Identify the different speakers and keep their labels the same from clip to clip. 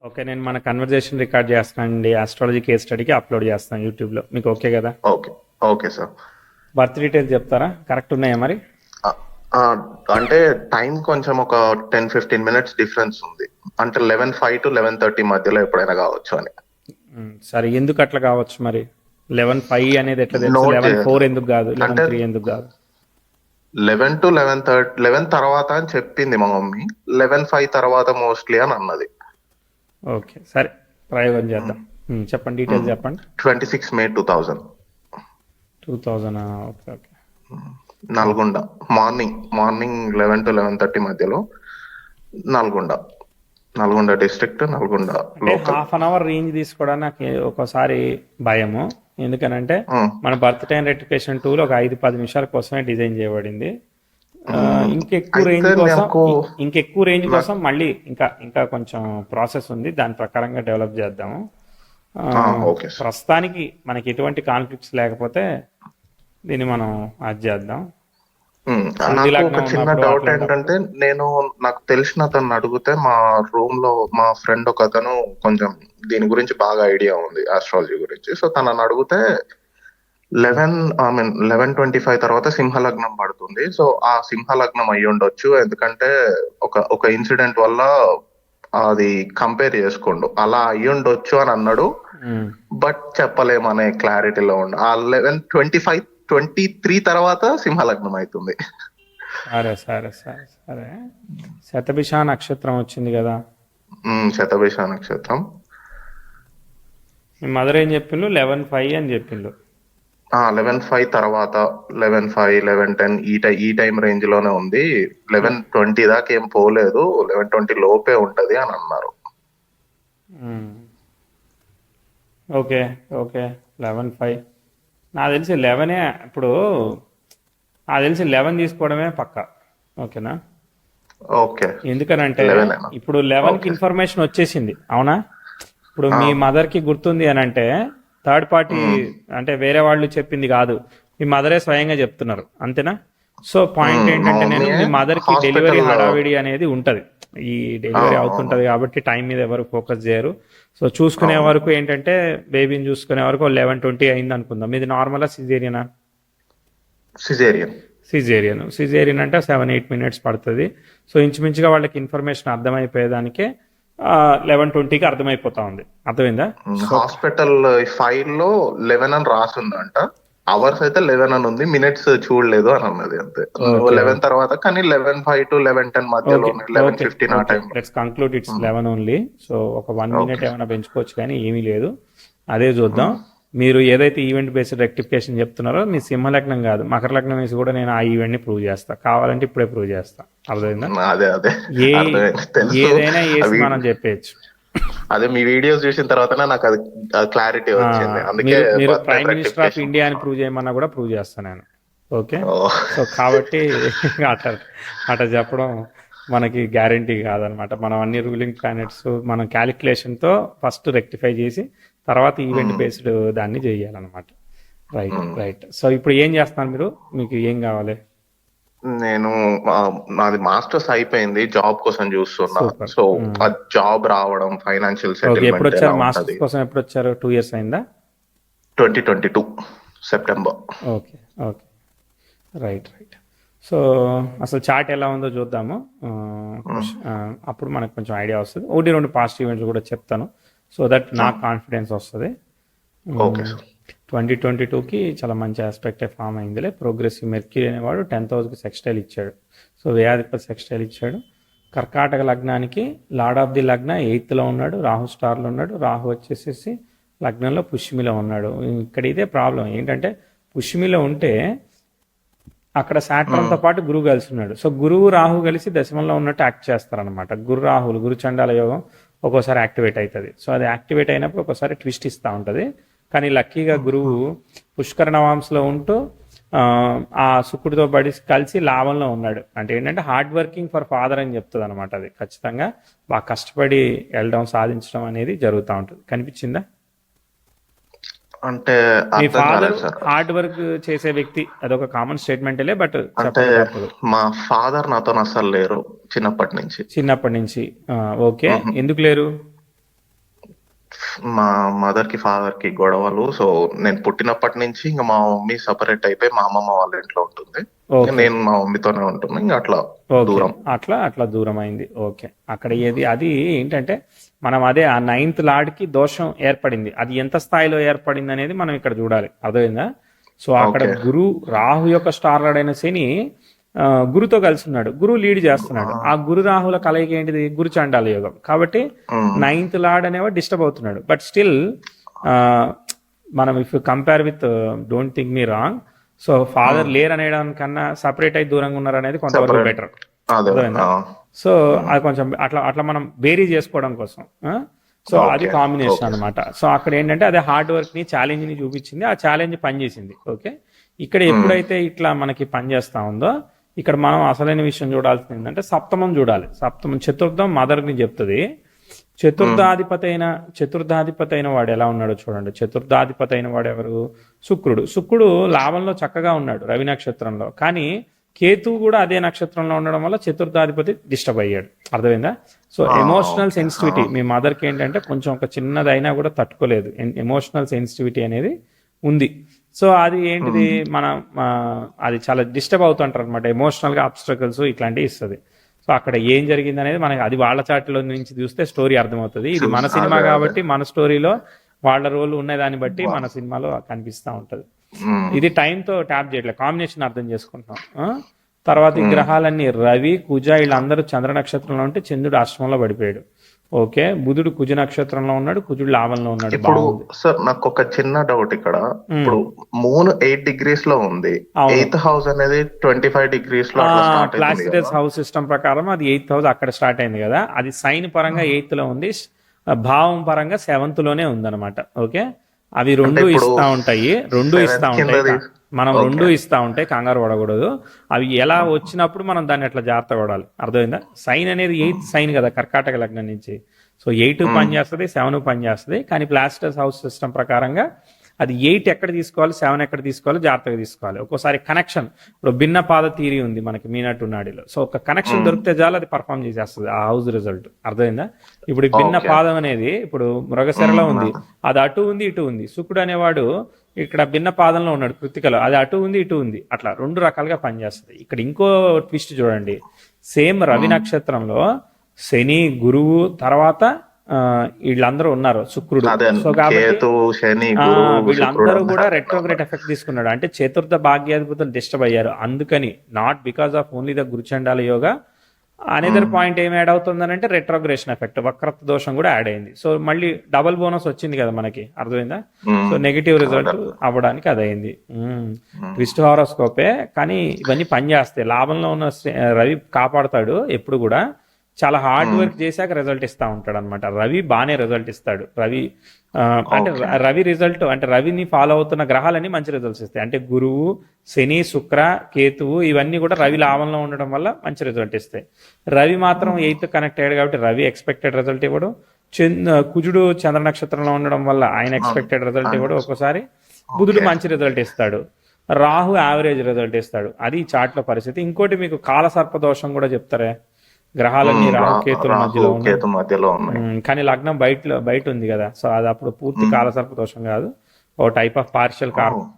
Speaker 1: Okay. నేను మన conversation record చేస్తానండి. ఆస్ట్రాలజీ కేస్ స్టడీకి అప్లోడ్ చేస్తాను యూట్యూబ్లో. మీకు ఓకే కదా?
Speaker 2: Okay. Okay sir.
Speaker 1: Birth details చెప్తారా? కరెక్ట్ ఉన్నాయా మరి?
Speaker 2: ఆ, ఆ, అంటే టైం కొంచెం ఒక 10-15 మినిట్స్ డిఫరెన్స్ ఉంది. అంటే 11:05 to 11:30 మధ్యలో ఎప్పుడైనా కావచ్చు అని.
Speaker 1: సరే, ఎందుకు అట్లా కావచ్చు మరి? 11:05 అనేది ఎట్లా తెలుసు?
Speaker 2: నోట్
Speaker 1: 11:04 ఎందుకు కాదు?
Speaker 2: అంటే
Speaker 1: 11:03 ఎందుకు కాదు?
Speaker 2: 11 to 11:30, 11 తర్వాత అని చెప్పింది మా మమ్మీ. 11:05 తర్వాత మోస్ట్లీ అని అన్నది.
Speaker 1: ఓకే, సరే, ప్రయోగం చేద్దాం. చెప్పండి, డీటెయిల్స్ చెప్పండి.
Speaker 2: 26 May 2000,
Speaker 1: 2000. Okay okay.
Speaker 2: Nalgonda. Morning 11 to 11:30 మధ్యలో నల్గొండ డిస్ట్రిక్ట్, నల్గొండ
Speaker 1: అంటే
Speaker 2: local.
Speaker 1: Half an hour range తీసుకోవడానికి నాకు ఒక్కోసారి భయము. ఎందుకనంటే మన బర్త్ టైం రెక్టిఫికేషన్ టూల్ ఒక 5-10 నిమిషాల కోసమే డిజైన్ చేయబడింది. ఇంకెక్కువ రేంజ్ కోసం మళ్ళీ ఇంకా కొంచెం ప్రాసెస్ ఉంది. దాని ప్రకారంగా డెవలప్ చేద్దాము.
Speaker 2: Okay sir.
Speaker 1: ప్రస్తుతానికి మనకి ఎటువంటి కాన్ఫ్లిక్ట్స్ లేకపోతే దీన్ని మనం అది చేద్దాం.
Speaker 2: నాకు ఒక చిన్న డౌట్ ఏంటంటే, నాకు తెలిసిన అతను అడిగితే మా రూమ్ లో మా ఫ్రెండ్ ఒక అతను కొంచెం దీని గురించి బాగా ఐడియా ఉంది, ఆస్ట్రాలజీ గురించి. సో తనని అడిగితే 11:25 తర్వాత సింహలగ్నం పడుతుంది. సో ఆ సింహలగ్నం అయ్యి ఉండొచ్చు, ఎందుకంటే ఒక ఇన్సిడెంట్ వల్ల అది కంపేర్ చేసుకోండు, అలా అయ్యి ఉండొచ్చు అని అన్నాడు. బట్ చెప్పలేమనే క్లారిటీలో ఉండు. ఆ 11:23 తర్వాత సింహలగ్నం అవుతుంది.
Speaker 1: సరే సరే సరే సరే. శతభిష నక్షత్రం వచ్చింది కదా?
Speaker 2: శతభిష నక్షత్రం.
Speaker 1: మీ మదర్ ఏం చెప్పిండు? 11:05 అని చెప్పిండు.
Speaker 2: 11:05 తర్వాత 11:05, 11:10 ఈ టైం రేంజ్ లోనే ఉంది. 11:20 దాకా ఏం పోలేదు, 11:20 లోపే ఉంటది అని అన్నారు.
Speaker 1: Okay okay. 11:05 నాకు తెలిసి 11. ఇప్పుడు నాకు తెలిసి 11 తీసుకోవడమే పక్క. ఓకేనా?
Speaker 2: ఓకే.
Speaker 1: ఎందుకనంటే ఇప్పుడు 11కి ఇన్ఫర్మేషన్ వచ్చేసింది, అవునా? ఇప్పుడు మీ మదర్కి గుర్తుంది అని అంటే థర్డ్ పార్టీ అంటే వేరే వాళ్ళు చెప్పింది కాదు, మీ మదరే స్వయంగా చెప్తున్నారు, అంతేనా? సో పాయింట్ ఏంటంటే, నేను మీ మదర్కి డెలివరీ హడావిడి అనేది ఉంటది, ఈ డెలివరీ అవుతుంటది కాబట్టి టైం మీద ఎవరు ఫోకస్ చేయరు. సో చూసుకునే వరకు ఏంటంటే, బేబీని చూసుకునే వరకు 11:20 అయింది అనుకుందాం. ఇది నార్మలా సిజేరియనా? సిజేరియన్ అంటే 7-8 మినిట్స్ పడుతుంది. సో ఇంచుమించుగా వాళ్ళకి ఇన్ఫర్మేషన్ అర్థమైపోయేదానికే 11:20కి అర్థమైపోతా ఉంది. అర్థమైందా?
Speaker 2: హాస్పిటల్ ఫైల్ లో 11 అని రాసిందంట, అవర్స్ అయితే 11 అని ఉంది, మినిట్స్ చూడలేదు అని అన్నది, అంతే. 11 తర్వాత కానీ 11:05 to 11:10 మధ్యలో 11:15 ఆ time.
Speaker 1: Let's conclude it's 11 only. So ఒక 1 మినిట్ ఏమైనా పెంచుకోవచ్చు కానీ ఏమీ లేదు. అదే చూద్దాం. మీరు ఏదైతే ఈవెంట్ బేస్డ్ రెక్టిఫికేషన్ చెప్తున్నారో, మీ సింహలగ్నం కాదు మకర లగ్నం వేసి కూడా నేను ఆ ఈవెంట్ ని ప్రూవ్ చేస్తా. కావాలంటే ఇప్పుడే ప్రూవ్ చేస్తా. అర్థమైందా? ఏదైనా వేసి మనం చెప్పేయచ్చు.
Speaker 2: అదే మీ వీడియోస్ చూసిన తర్వాత నాకు అది క్లారిటీ వచ్చింది. అందుకే
Speaker 1: మీరు ప్రైమ్ మినిస్టర్ ఆఫ్ ఇండియా అని ప్రూవ్ చేయమన్నా కూడా ప్రూవ్ చేస్తాను నేను. ఓకే. సో కాబట్టి అట్లా చెప్పడం మనకి గ్యారంటీ కాదనమాట. మనం అన్ని రూలింగ్ ప్లానెట్స్ మనం క్యాలిక్యులేషన్తో ఫస్ట్ రెక్టిఫై చేసి తర్వాత ఈవెంట్ బేస్డ్ దాన్ని చేయాలన్నమాట. రైట్. సో ఇప్పుడు ఏం చేస్తున్నారు మీరు? మీకు ఏం కావాలి?
Speaker 2: నాది మాస్టర్స్ అయిపోయింది, జాబ్ కోసం చూస్తున్నా. సో ఆ జాబ్ రావడం, ఫైనాన్షియల్ సెటిల్మెంట్.
Speaker 1: ఎప్పుడు వచ్చారు మాస్టర్స్ కోసం? ఎప్పుడు వచ్చారు? 2 years అయిందా?
Speaker 2: 2022 September.
Speaker 1: Okay okay. Right. So అసలు చార్ట్ ఎలా ఉందో చూద్దాము. అప్పుడు మనకు కొంచెం ఐడియా వస్తుంది. 1-2 పాస్ట్ ఈవెంట్స్ కూడా చెప్తాను, సో దట్ నాకు కాన్ఫిడెన్స్ వస్తుంది.
Speaker 2: ఓకే.
Speaker 1: 2022కి చాలా మంచి ఆస్పెక్టే ఫామ్ అయిందిలే. ప్రోగ్రెసివ్ మెర్క్యూరీ అనేవాడు 10th హౌస్కి సెక్స్టైల్ ఇచ్చాడు. సో వ్యయాధిపతి సెక్స్టైల్ ఇచ్చాడు. కర్కాటక లగ్నానికి లార్డ్ ఆఫ్ ది లగ్న 8th ఉన్నాడు, రాహు స్టార్లో ఉన్నాడు. రాహు వచ్చేసేసి లగ్నంలో పుష్యమిలో ఉన్నాడు. ఇక్కడ ఇదే ప్రాబ్లం ఏంటంటే, పుష్యమిలో ఉంటే అక్కడ సాటర్న్తో పాటు గురువు కలిసి ఉన్నాడు. సో గురువు రాహు కలిసి దశమంలో ఉన్నట్టు యాక్ట్ చేస్తారనమాట. గురు చండాల యోగం ఒక్కోసారి యాక్టివేట్ అవుతుంది. సో అది యాక్టివేట్ అయినప్పుడు ఒక్కోసారి ట్విస్ట్ ఇస్తూ ఉంటుంది. కానీ లక్కీగా గురువు పుష్కర నవాంశలో ఉంటూ ఆ శుక్రుడితో కలిసి లాభంలో ఉన్నాడు. అంటే ఏంటంటే హార్డ్ వర్కింగ్ ఫర్ ఫాదర్ అని చెప్తుంది అనమాట. అది ఖచ్చితంగా బాగా కష్టపడి వెళ్ళడం, సాధించడం అనేది జరుగుతూ ఉంటుంది. కనిపించిందా?
Speaker 2: అంటే
Speaker 1: మీ ఫాదర్ హార్డ్ వర్క్ చేసే వ్యక్తి, అదొక కామన్ స్టేట్మెంటే. బట్
Speaker 2: అంటే మా ఫాదర్ నాతో అసలు లేరు చిన్నప్పటి నుంచి.
Speaker 1: ఓకే. ఎందుకు లేరు?
Speaker 2: మా మదర్ కి ఫాదర్ కి గొడవలు. సో నేను పుట్టినప్పటి నుంచి ఇంకా మా మమ్మీ సపరేట్ అయిపోయి మా అమ్మమ్మ వాళ్ళ ఇంట్లో ఉంటుంది. ఇంకా
Speaker 1: ఓకే.
Speaker 2: నేను మా మమ్మీతోనే ఉంటున్నా. ఇంకా అట్లా
Speaker 1: ఓకే.
Speaker 2: దూరం.
Speaker 1: అట్లా దూరం అయింది. ఓకే. అక్కడ ఏది అది ఏంటంటే మనం అదే ఆ నైన్త్ లార్డ్కి దోషం ఏర్పడింది. అది ఎంత స్థాయిలో ఏర్పడింది అనేది మనం ఇక్కడ చూడాలి. అర్థమైందా? సో అక్కడ
Speaker 2: ఓకే.
Speaker 1: గురు రాహు యొక్క స్టార్ లార్డ్ అయిన శని గురుతో కలిసి ఉన్నాడు. గురువు లీడ్ చేస్తున్నాడు. ఆ గురు రాహుల కలయిక ఏంటిది? గురు చండాల యోగం. కాబట్టి
Speaker 2: ఉమ్,
Speaker 1: నైన్త్ లార్డ్ అనేవాడు డిస్టర్బ్ అవుతున్నాడు. బట్ స్టిల్ మనం if compare with don't think me wrong, so father లేరు అనేదానికన్నా సపరేట్ అయి దూరంగా ఉన్నారు అనేది కొంతవరకు
Speaker 2: separate.
Speaker 1: బెటర్.
Speaker 2: అదే.
Speaker 1: అర్థమైందా? సో అది కొంచెం అట్లా అట్లా మనం బేరీ చేసుకోవడం కోసం. సో అది
Speaker 2: ఓకే.
Speaker 1: Combination
Speaker 2: okay.
Speaker 1: అనమాట. సో అక్కడ ఏంటంటే అదే హార్డ్ వర్క్ ని ఛాలెంజ్ ని చూపించింది. ఆ ఛాలెంజ్ పనిచేసింది. ఓకే. ఇక్కడ ఎప్పుడైతే ఇట్లా మనకి పనిచేస్తా ఉందో ఇక్కడ మనం అసలైన విషయం చూడాల్సింది ఏంటంటే సప్తమం చూడాలి. సప్తమం చతుర్థం మదర్ ని చెప్తుంది. చతుర్థాధిపతి అయిన వాడు ఎలా ఉన్నాడో చూడండి. చతుర్థాధిపతి అయిన వాడు ఎవరు? శుక్రుడు. శుక్రుడు లాభంలో చక్కగా ఉన్నాడు రవి నక్షత్రంలో. కానీ కేతువు కూడా అదే నక్షత్రంలో ఉండడం వల్ల చతుర్థాధిపతి డిస్టర్బ్ అయ్యాడు. అర్థమైందా? సో ఎమోషనల్ సెన్సిటివిటీ మీ మదర్కి ఏంటంటే కొంచెం ఒక చిన్నదైనా కూడా తట్టుకోలేదు. ఎమోషనల్ సెన్సిటివిటీ అనేది ఉంది. సో అది ఏంటిది అది చాలా డిస్టర్బ్ అవుతుంటారు అనమాట. ఎమోషనల్గా అబ్స్ట్రకల్స్ ఇట్లాంటివి ఇస్తుంది. సో అక్కడ ఏం జరిగింది అనేది మనకి అది వాళ్ళ చాట్లో నుంచి చూస్తే స్టోరీ అర్థమవుతుంది. ఇది మన సినిమా కాబట్టి మన స్టోరీలో వాళ్ళ రోల్ ఉన్నదాన్ని బట్టి మన సినిమాలో కనిపిస్తూ ఉంటది. ఇది టైంతో ట్యాప్ చేయట్లేదు, కాంబినేషన్ అర్థం చేసుకుంటున్నాం. తర్వాత ఈ గ్రహాలన్నీ రవి కుజ వీళ్ళందరూ చంద్ర నక్షత్రంలో ఉంటే చంద్రుడు అష్టమంలో పడిపోయాడు. ఓకే. బుధుడు కుజ నక్షత్రంలో ఉన్నాడు, కుజుడు లాభంలో ఉన్నాడు.
Speaker 2: ఇప్పుడు సార్ నాకు ఒక చిన్న డౌట్ ఇక్కడ. ఇప్పుడు మూన్ 8 degrees లో ఉంది. 8th హౌస్ అనేది 25 degrees లో అట్లా స్టార్ట్ అయింది
Speaker 1: ప్లాసిడస్ హౌస్ సిస్టమ్ ప్రకారం అది 8th హౌస్ అక్కడ స్టార్ట్ అయింది కదా. అది సైన్ పరంగా 8th లో ఉంది, భావం పరంగా 7th లోనే ఉందన్నమాట. ఓకే. అవి రెండు ఇస్తా ఉంటాయి. మనం రెండు ఇస్తా ఉంటాయి, కంగారు పడకూడదు. అవి ఎలా వచ్చినప్పుడు మనం దాన్ని ఎట్లా జాగ్రత్త పడాలి. అర్థమైందా? సైన్ అనేది 8th సైన్ కదా కర్కాటక లగ్నం నుంచి. సో 8 పని చేస్తుంది, 7 పని చేస్తుంది. కానీ ప్లాస్టర్స్ హౌస్ సిస్టమ్ ప్రకారంగా అది 8 ఎక్కడ తీసుకోవాలి, 7 ఎక్కడ తీసుకోవాలి, జాగ్రత్తగా తీసుకోవాలి. ఒక్కోసారి కనెక్షన్, ఇప్పుడు భిన్న పాద థియరీ ఉంది మనకి మీనట్టు నాడిలో. సో ఒక కనెక్షన్ దొరికితే చాలు అది పర్ఫామ్ చేసేస్తుంది ఆ హౌస్ రిజల్ట్. అర్థమైందా? ఇప్పుడు ఈ భిన్న పాదం అనేది ఇప్పుడు మృగశిరలో ఉంది, అది అటు ఉంది ఇటు ఉంది. శుక్రుడు అనేవాడు ఇక్కడ భిన్న పాదంలో ఉన్నాడు కృత్తికలో, అది అటు ఉంది ఇటు ఉంది. అట్లా 2 రకాలుగా పనిచేస్తుంది. ఇక్కడ ఇంకో ట్విస్ట్ చూడండి. సేమ్ రవి నక్షత్రంలో శని గురువు తర్వాత వీళ్ళందరూ ఉన్నారు, శుక్రుడు. సో కాబట్టి వీళ్ళందరూ కూడా రెట్రోగ్రేట్ ఎఫెక్ట్ తీసుకున్నాడు. అంటే చతుర్థ భాగ్యాధిపతులు డిస్టర్బ్ అయ్యారు. అందుకని not because of only the Guruchandala yoga. Another point ఏం యాడ్ అవుతుందని అంటే రెట్రోగ్రేషన్ ఎఫెక్ట్, వక్రత్వ దోషం కూడా యాడ్ అయింది. సో మళ్ళీ డబుల్ బోనస్ వచ్చింది కదా మనకి. అర్థమైందా? సో నెగిటివ్ రిజల్ట్ అవ్వడానికి అది అయింది. ట్విస్ట్ హారోస్కోపే, కానీ ఇవన్నీ పనిచేస్తాయి. లాభంలో ఉన్న రవి కాపాడుతాడు ఎప్పుడు కూడా. చాలా హార్డ్ వర్క్ చేశాక రిజల్ట్ ఇస్తా ఉంటాడు అనమాట. రవి బాగానే రిజల్ట్ ఇస్తాడు. అంటే రవి రిజల్ట్ అంటే రవిని ఫాలో అవుతున్న గ్రహాలన్నీ మంచి రిజల్ట్స్ ఇస్తాయి. అంటే గురువు, శని, శుక్ర, కేతువు ఇవన్నీ కూడా రవి లాభంలో ఉండడం వల్ల మంచి రిజల్ట్ ఇస్తాయి. రవి మాత్రం 8th కనెక్ట్ అయ్యాడు కాబట్టి రవి ఎక్స్పెక్టెడ్ రిజల్ట్ ఇవ్వడు. కుజుడు చంద్ర నక్షత్రంలో ఉండడం వల్ల ఆయన ఎక్స్పెక్టెడ్ రిజల్ట్ ఇవ్వడు. ఒక్కోసారి బుధుడు మంచి రిజల్ట్ ఇస్తాడు, రాహు యావరేజ్ రిజల్ట్ ఇస్తాడు. అది ఈ చార్ట్ లో పరిస్థితి. ఇంకోటి మీకు కాలసర్ప దోషం కూడా చెప్తారే. గ్రహాలన్నీ రాహుకేతుల మధ్యలో ఉన్నాయి, కానీ లగ్నం బయట ఉంది కదా. సో అది అప్పుడు పూర్తి కాలసర్ప దోషం కాదు, ఓ టైప్ ఆఫ్ పార్షియల్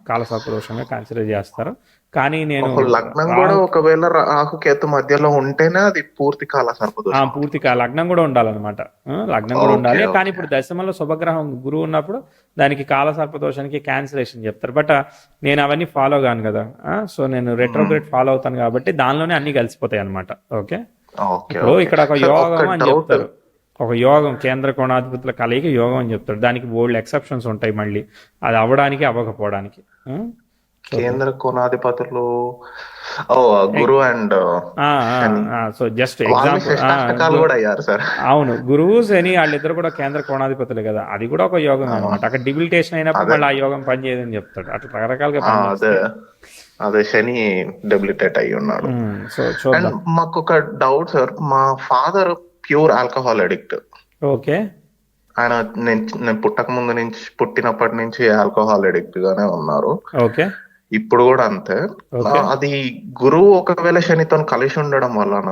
Speaker 1: కాలసర్ప దోషంగా కన్సిడర్ చేస్తారు. కానీ నేను
Speaker 2: లగ్నం కూడా ఒకవేళ రాహుకేతు మధ్యలో ఉంటేనే అది పూర్తి కాలసర్ప దోషం.
Speaker 1: పూర్తి లగ్నం కూడా ఉండాలన్నమాట. లగ్నం కూడా ఉండాలి. కానీ ఇప్పుడు దశమంలో శుభగ్రహం గురువు ఉన్నప్పుడు దానికి కాలసర్ప దోషానికి క్యాన్సిలేషన్ చెప్తారు. బట్ నేను అవన్నీ ఫాలో కాను కదా. సో నేను రెట్రోగ్రేడ్ ఫాలో అవుతాను కాబట్టి దానిలోనే అన్ని కలిసిపోతాయి అనమాట. ఓకే. ఇప్పుడు ఇక్కడ ఒక యోగం అని చెప్తారు, ఒక యోగం కేంద్ర కోణాధిపతుల కలయిక యోగం అని చెప్తారు. దానికి బోల్డ్ ఎక్సెప్షన్స్ ఉంటాయి మళ్ళీ, అది అవ్వడానికి అవ్వకపోవడానికి.
Speaker 2: కేంద్ర కోణాధిపతులు గురు అండ్
Speaker 1: సో జస్ట్ ఎగ్జాంపుల్
Speaker 2: కూడా అయ్యారు సార్.
Speaker 1: అవును, గురువు శని వాళ్ళిద్దరు కూడా కేంద్ర కోణాధిపతులే కదా. అది కూడా ఒక యోగం అనమాట. అక్కడ డిబిలిటేషన్ అయినప్పుడు మళ్ళీ ఆ యోగం పనిచేయదని చెప్తాడు. అట్లా రకరకాలుగా
Speaker 2: అదే శని డెబిలిటేట్ అయ్యి ఉన్నాడు. అండ్ మాకు ఒక డౌట్ సార్, మా father pure alcohol addict.
Speaker 1: Okay.
Speaker 2: ఆయన నేను పుట్టినప్పటి నుంచి ఆల్కహాల్ అడిక్ట్ గానే ఉన్నారు.
Speaker 1: ఓకే.
Speaker 2: ఇప్పుడు కూడా అంతే. అది గురువు ఒకవేళ శనితో కలిసి ఉండడం వలన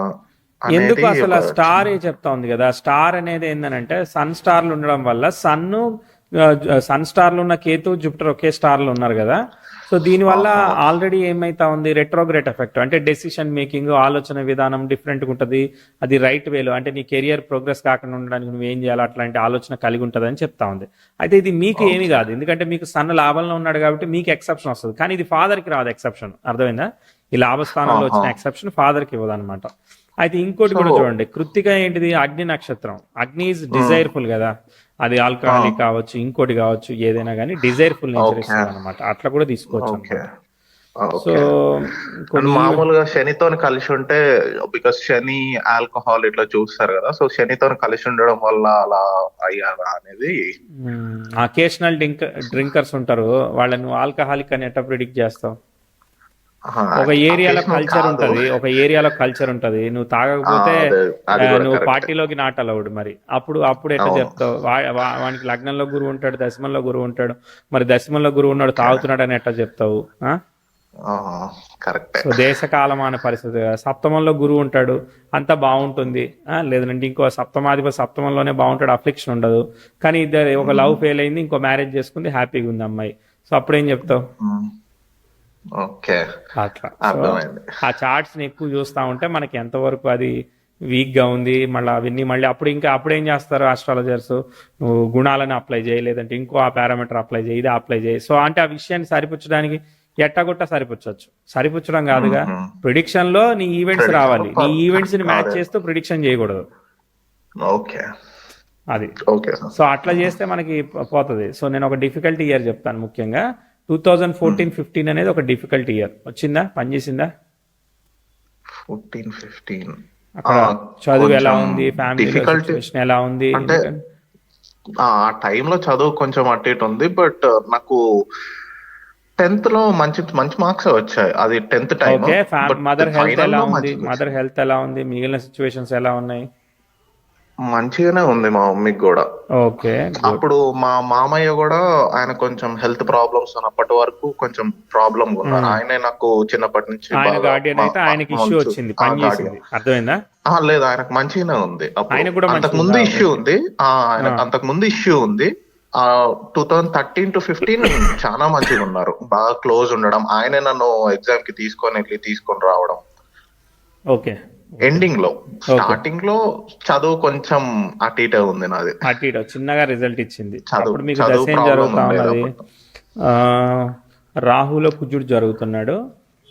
Speaker 1: ఎందుకు
Speaker 2: అనేది
Speaker 1: అసలు
Speaker 2: ఒక
Speaker 1: ఆ స్టార్ ఏ చెప్తా ఉంది కదా, స్టార్ అనేది ఏంటంటే సన్ స్టార్లు ఉండడం వల్ల సన్ స్టార్లు ఉన్న కేతు జూపిటర్ ఒకే స్టార్లు ఉన్నారు కదా. సో దీనివల్ల ఆల్రెడీ ఏమైతా ఉంది, రెట్రోగ్రేట్ ఎఫెక్ట్ అంటే డెసిషన్ మేకింగ్, ఆలోచన విధానం డిఫరెంట్గా ఉంటుంది. అది రైట్ వేలో అంటే నీ కెరియర్ ప్రోగ్రెస్ కాకుండా ఉండడానికి నువ్వు ఏం చేయాలో అట్లాంటి ఆలోచన కలిగి ఉంటుంది అని చెప్తా ఉంది. అయితే ఇది మీకు ఏమి కాదు, ఎందుకంటే మీకు సన్ లాభంలో ఉన్నాడు కాబట్టి మీకు ఎక్సెప్షన్ వస్తుంది. కానీ ఇది ఫాదర్కి రాదు ఎక్సెప్షన్, అర్థమైందా? ఈ లాభస్థానంలో వచ్చిన ఎక్సెప్షన్ ఫాదర్కి ఇవ్వదు అనమాట. అయితే ఇంకోటి కూడా చూడండి, కృత్తిక ఏంటిది, అగ్ని నక్షత్రం. అగ్ని ఈజ్ డిజైర్ఫుల్ కదా, అది ఆల్కహాలిక్ కావచ్చు, ఇంకోటి కావచ్చు, ఏదైనా కానీ డిజైర్ఫుల్ నేచర్ ఇస్తుంది అనమాట. అట్లా కూడా తీసుకోవచ్చు అనమాట. సో కొన్ని
Speaker 2: మామూలుగా శనితో కలిసి ఉంటే, బికాస్ శని ఆల్కహాల్ ఇట్లా చూస్తారు కదా, సో శనితో కలిసి ఉండడం వల్ల అలా అయ్యారా అనేది.
Speaker 1: అకేషనల్ డ్రింకర్స్ ఉంటారు, వాళ్ళని ఆల్కహాలిక్ అని ఎట్లా ప్రిడిక్ట్ చేస్తావు? ఒక ఏరియాలో కల్చర్ ఉంటది, నువ్వు తాగకపోతే నువ్వు పార్టీలోకి నాట్ అలౌడ్. మరి అప్పుడు ఎట్లా చెప్తావు? వానికి లగ్నంలో గురువు ఉంటాడు, దశమంలో గురువు ఉంటాడు, మరి దశమంలో గురువు ఉన్నాడు తాగుతున్నాడు అని ఎట్లా చెప్తావు? సో దేశకాలమాన పరిస్థితి. సప్తమంలో గురువు ఉంటాడు, అంతా బాగుంటుంది, లేదంటే ఇంకో సప్తమాధిపతి సప్తమంలోనే బాగుంటాడు, అఫ్లిక్షన్ ఉండదు. కానీ ఇద్దరు ఒక లవ్ ఫెయిల్ అయింది, ఇంకో మ్యారేజ్ చేసుకుంది, హ్యాపీగా ఉంది అమ్మాయి. సో అప్పుడేం చెప్తావు? అట్లా ఆ చార్ట్స్ ని ఎక్కువ చూస్తా ఉంటే మనకి ఎంతవరకు అది వీక్ గా ఉంది, మళ్ళీ అవన్నీ మళ్ళీ అప్పుడేం చేస్తారు ఆస్ట్రాలజర్స్, నువ్వు గుణాలను అప్లై చేయి, లేదంటే ఇంకో ఆ పారామీటర్ అప్లై చేయి, ఇది అప్లై చేయి. సో అంటే ఆ విషయాన్ని సరిపుచ్చడానికి ఎట్టగొట్ట సరిపుచ్చడం కాదుగా, ప్రిడిక్షన్ లో నీ ఈవెంట్స్ రావాలి, నీ ఈవెంట్స్ ని మ్యాచ్ చేస్తూ ప్రిడిక్షన్ చేయకూడదు. అది సో అట్లా చేస్తే మనకి పోతుంది. సో నేను ఒక డిఫికల్ట్ ఇయర్ చెప్తాను. ముఖ్యంగా 2014-15 అనేది ఒక డిఫికల్ట్ ఇయర్. వచ్చిందా, పనిచేసిందా?
Speaker 2: 14-15
Speaker 1: అక్కడ చదువు ఎలా ఉంది, ఫ్యామిలీ సిచువేషన్ ఎలా ఉంది?
Speaker 2: అంటే ఆ టైంలో చదువు కొంచెం అటు ఇటు ఉంది, బట్ నాకు 10th లో మంచి మార్క్స్ వచ్చాయి. అది 10th time.
Speaker 1: Okay, mother health ఎలా ఉంది? మిగిలిన సిచ్యువేషన్స్ ఎలా ఉన్నాయి?
Speaker 2: మంచిగానే ఉంది మా మమ్మీకి కూడా.
Speaker 1: ఓకే,
Speaker 2: అప్పుడు మా మామయ్య కూడా, ఆయన కొంచెం హెల్త్ ప్రాబ్లమ్స్ అప్పటి వరకు కొంచెం ప్రాబ్లమ్ ఉన్నారు. ఆయనే నాకు చిన్నప్పటి నుంచి
Speaker 1: అర్థమైందా?
Speaker 2: లేదు, ఆయనకు మంచిగానే ఉంది. అంతకు ముందు ఇష్యూ ఉంది, అంతకు ముందు ఇష్యూ ఉంది. 2013-15 చాలా మంచిగా ఉన్నారు, బాగా క్లోజ్ ఉండడం. ఆయనే నన్ను ఎగ్జామ్ కి తీసుకొని రావడం.
Speaker 1: ఓకే,
Speaker 2: ఎండింగ్ లో. స్టార్టింగ్ లో చదువు కొంచెం అటు ఇటే ఉంది నాది,
Speaker 1: చిన్నగా రిజల్ట్ ఇచ్చింది. అప్పుడు మీకు దశ ఏం జరుగుతా ఉన్నది? రాహులో కుజుడు జరుగుతున్నాడు,